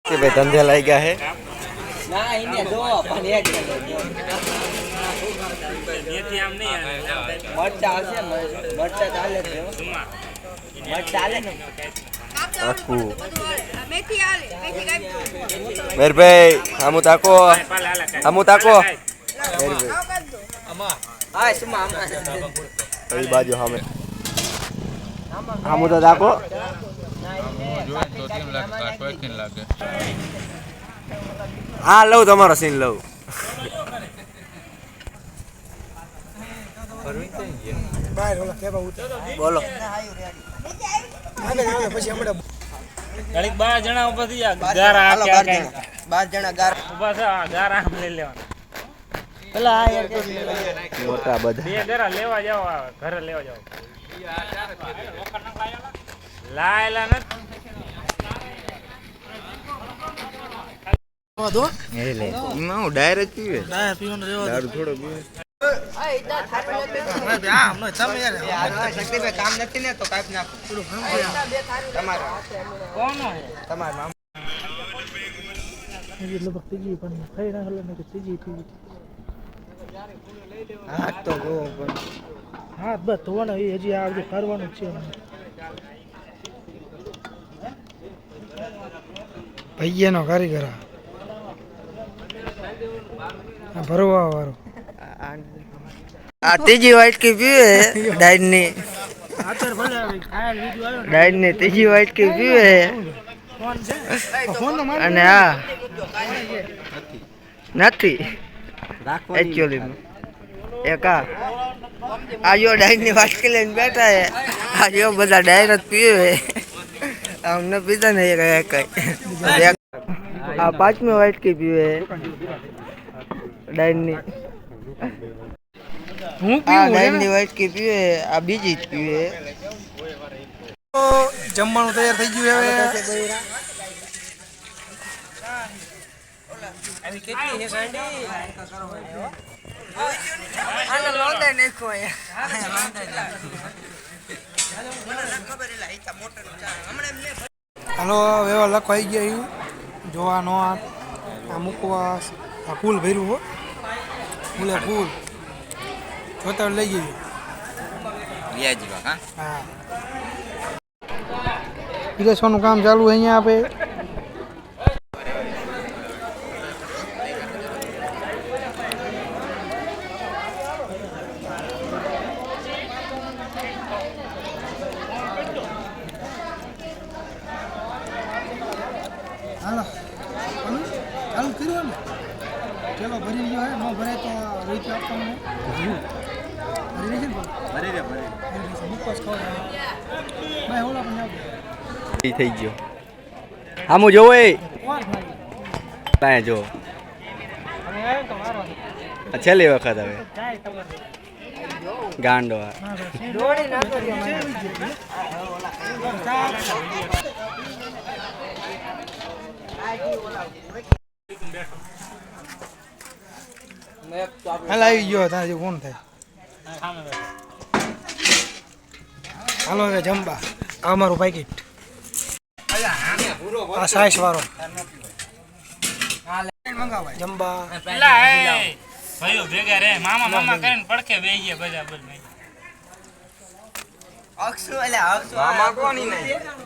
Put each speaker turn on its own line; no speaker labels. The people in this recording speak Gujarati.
કે ભાઈ ધંધે લાગી ગયા હે
ના એને જો પણ એક
જેથી આમ નહીં
મરચા આવશે મરચા ચાલે છે મરચા ચાલે ને
આખું
મેથી આલે મેથી કાપી
મેરભાઈ હામુ તાકો
હા સુમા
કઈ બાજુ સામે હામુ તો તાકો હા લઉં તમારો સીન લઉં બોલો
ઘડીક 12 જણા ઉભા થઈ જા ગારા આખે
12 જણા ગાર
ઉભા છે ગારા આમ લઈ લેવાના
પેલા આ યાર
મોટા બધા
બે ગારા લેવા જાવ ઘરે લેવા જાવ લાયલા ન
હું ડાયરેક્ટ પીવે દારૂ થોડો પીવે
શક્તિભાઈ કામ નથી ને તો કાપી નાખો તમારા તમારા હાથ તો જોવો પણ
હાથ બસ ધોવાના એ હજી આ બધું કરવાનું જ છે ભૈયાનો કારીગર ભરવા વાળો
આ ત્રીજી વાઇટ કી પીવે ડાઈન ની ડાઈન ની ત્રીજી વાઇટ કી પીવે અને આ નથી એકચ્યુઅલી એક આ જો ડાઈન ની વાટકી લઈને બેઠા હે આ જો બધા ડાયર જ પીવે અમને પીતા ને એક આ પાંચમી વાઇટ કી પીવે ડાઈન ની
હું
આ ડાઈન ની વાઇટ કી પીવે આ બીજી જ પીવે
જમવાનું તૈયાર થઈ ગયું હવે હાલો એવા લખવાઈ ગયા એવું જોવા નો આ મૂકવા આ ફૂલ ભર્યું હો ફૂલે ફૂલ જોતા લઈ ગયું હા પીરસવાનું કામ ચાલુ અહીંયા આપે હાલો ચાલુ કર્યું ને ચલો ભરી ગયો હે ન ભરાય તો રોહિત આપવાનું ભરી રહી છે ને મુકવાસ ખવડાવે ભાઈ ઓલા પણ આપો
થઈ ગયો હામુ જોવો એ
કોણ ભાઈ
ત્યાં જો
હવે આવ્યો તો મારો
આ છેલ્લી વખત હવે
જાય તમારે
ગાંડો
દોડી નાખો
હાલ આવી ગયો ત્યાં જે ફોન થાય હાલો હવે જમવા આ અમારું પેકેટ આ સાઈસ વાળો જમવા
પેલા એ ભાઈઓ ભેગા રે મામા કરીને પડખે બેહી ગયા બધા બોલ
અક્ષુ એટલે અક્ષુ
મામા કોની નહીં